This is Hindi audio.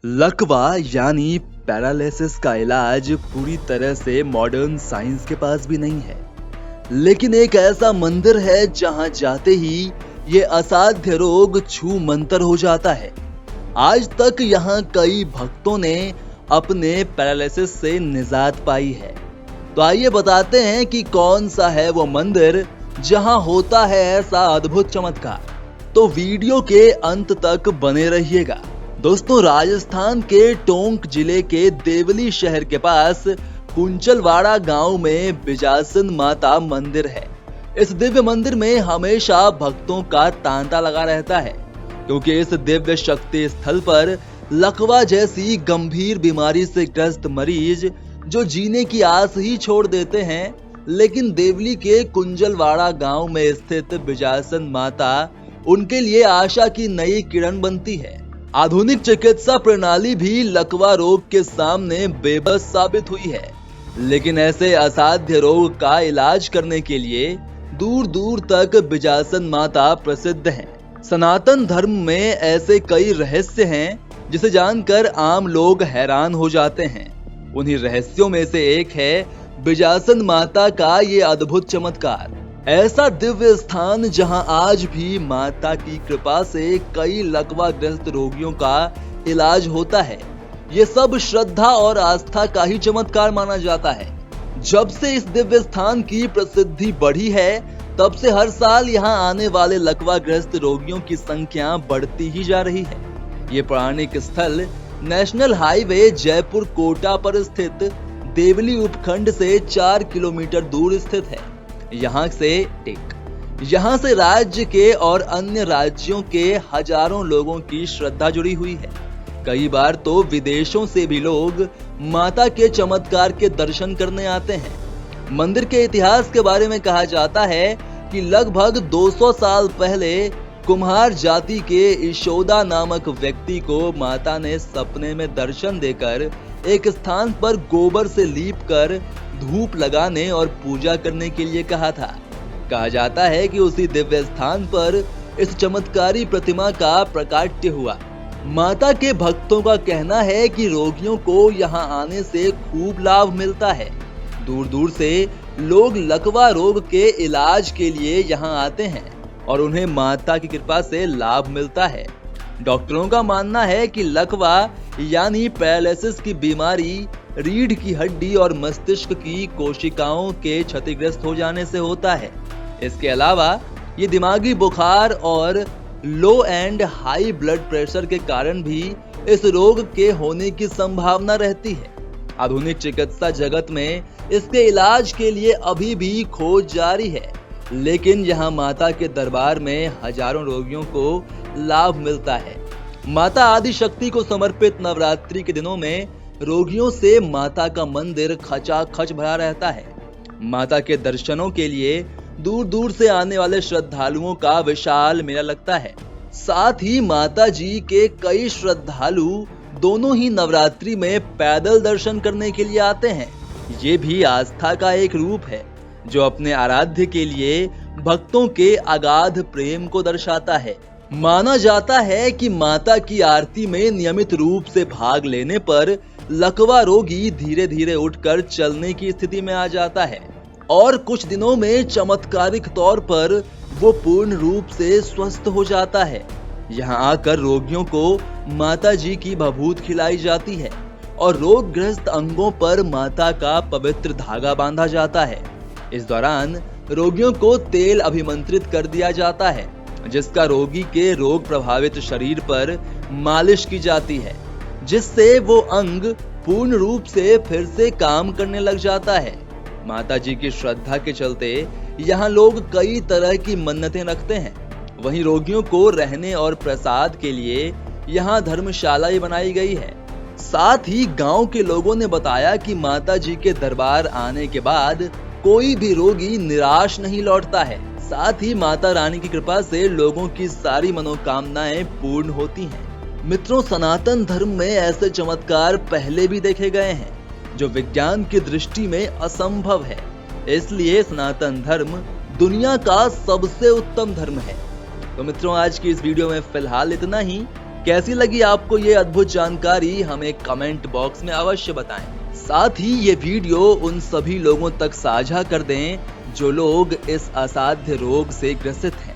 लकवा यानी पैरालिसिस का इलाज पूरी तरह से मॉडर्न साइंस के पास भी नहीं है, लेकिन एक ऐसा मंदिर है जहां जाते ही ये असाध्य रोग छू मंतर हो जाता है। आज तक यहाँ कई भक्तों ने अपने पैरालिसिस से निजात पाई है। तो आइए बताते हैं कि कौन सा है वो मंदिर जहां होता है ऐसा अद्भुत चमत्कार। तो वीडियो के अंत तक बने रहिएगा। दोस्तों, राजस्थान के टोंक जिले के देवली शहर के पास कुंचलवाड़ा गांव में बिजासन माता मंदिर है। इस दिव्य मंदिर में हमेशा भक्तों का तांता लगा रहता है, क्योंकि इस दिव्य शक्ति स्थल पर लकवा जैसी गंभीर बीमारी से ग्रस्त मरीज जो जीने की आस ही छोड़ देते हैं, लेकिन देवली के कुंजलवाड़ा गांव में स्थित बिजासन माता उनके लिए आशा की नई किरण बनती है। आधुनिक चिकित्सा प्रणाली भी लकवा रोग के सामने बेबस साबित हुई है, लेकिन ऐसे असाध्य रोग का इलाज करने के लिए दूर दूर तक बिजासन माता प्रसिद्ध हैं। सनातन धर्म में ऐसे कई रहस्य हैं जिसे जानकर आम लोग हैरान हो जाते हैं। उन्हीं रहस्यों में से एक है बिजासन माता का ये अद्भुत चमत्कार। ऐसा दिव्य स्थान जहां आज भी माता की कृपा से कई लकवा ग्रस्त रोगियों का इलाज होता है। ये सब श्रद्धा और आस्था का ही चमत्कार माना जाता है। जब से इस दिव्य स्थान की प्रसिद्धि बढ़ी है, तब से हर साल यहाँ आने वाले लकवा ग्रस्त रोगियों की संख्या बढ़ती ही जा रही है। ये पौराणिक स्थल नेशनल हाईवे जयपुर कोटा पर स्थित देवली उपखंड से 4 किलोमीटर दूर स्थित है। यहाँ से राज्य के और अन्य राज्यों के हजारों लोगों की श्रद्धा जुड़ी हुई है। कई बार तो विदेशों से भी लोग माता के चमत्कार के दर्शन करने आते हैं। मंदिर के इतिहास के बारे में कहा जाता है कि लगभग 200 साल पहले कुम्हार जाति के यशोदा नामक व्यक्ति को माता ने सपने में दर्शन देकर एक स्थान पर गोबर से लीपकर धूप लगाने और पूजा करने के लिए कहा था। कहा जाता है कि उसी दिव्य स्थान पर इस चमत्कारी प्रतिमा का प्राकट्य हुआ। माता के भक्तों का कहना है कि रोगियों को यहाँ आने से खूब लाभ मिलता है। दूर दूर से लोग लकवा रोग के इलाज के लिए यहाँ आते हैं और उन्हें माता की कृपा से लाभ मिलता है। डॉक्टरों का मानना है कि लकवा यानी पैरालिसिस की बीमारी रीढ़ की हड्डी और मस्तिष्क की कोशिकाओं के क्षतिग्रस्त हो जाने से होता है। इसके अलावा ये दिमागी बुखार और लो एंड हाई ब्लड प्रेशर के कारण भी इस रोग के होने की संभावना रहती है। आधुनिक चिकित्सा जगत में इसके इलाज के लिए अभी भी खोज जारी है, लेकिन यहाँ माता के दरबार में हजारों रोगियों को लाभ मिलता है। माता आदि शक्ति को समर्पित नवरात्रि के दिनों में रोगियों से माता का मंदिर खचाखच भरा रहता है। माता के दर्शनों के लिए दूर दूर से आने वाले श्रद्धालुओं का विशाल मेला लगता है। साथ ही माता जी के कई श्रद्धालु दोनों ही नवरात्रि में पैदल दर्शन करने के लिए आते हैं। ये भी आस्था का एक रूप है जो अपने आराध्य के लिए भक्तों के अगाध प्रेम को दर्शाता है। माना जाता है कि माता की आरती में नियमित रूप से भाग लेने पर लकवा रोगी धीरे धीरे उठकर चलने की स्थिति में आ जाता है और कुछ दिनों में चमत्कारिक तौर पर वो पूर्ण रूप से स्वस्थ हो जाता है। यहाँ आकर रोगियों को माता जी की भभूत खिलाई जाती है और रोगग्रस्त अंगों पर माता का पवित्र धागा बांधा जाता है। इस दौरान रोगियों को तेल अभिमंत्रित कर दिया जाता है, जिसका रोगी के रोग प्रभावित शरीर पर मालिश की जाती है, जिससे वो अंग पूर्ण रूप से फिर से काम करने लग जाता है। माता जी की श्रद्धा के चलते यहाँ लोग कई तरह की मन्नतें रखते हैं। वहीं रोगियों को रहने और प्रसाद के लिए यहाँ धर्मशाला बनाई गई है। साथ ही गांव के लोगों ने बताया कि माता जी के दरबार आने के बाद कोई भी रोगी निराश नहीं लौटता है। साथ ही माता रानी की कृपा से लोगों की सारी मनोकामनाएं पूर्ण होती हैं। मित्रों, सनातन धर्म में ऐसे चमत्कार पहले भी देखे गए हैं जो विज्ञान की दृष्टि में असंभव है। इसलिए सनातन धर्म दुनिया का सबसे उत्तम धर्म है। तो मित्रों, आज की इस वीडियो में फिलहाल इतना ही। कैसी लगी आपको ये अद्भुत जानकारी हमें कमेंट बॉक्स में अवश्य बताएं। साथ ही ये वीडियो उन सभी लोगों तक साझा कर दें जो लोग इस असाध्य रोग से ग्रसित हैं।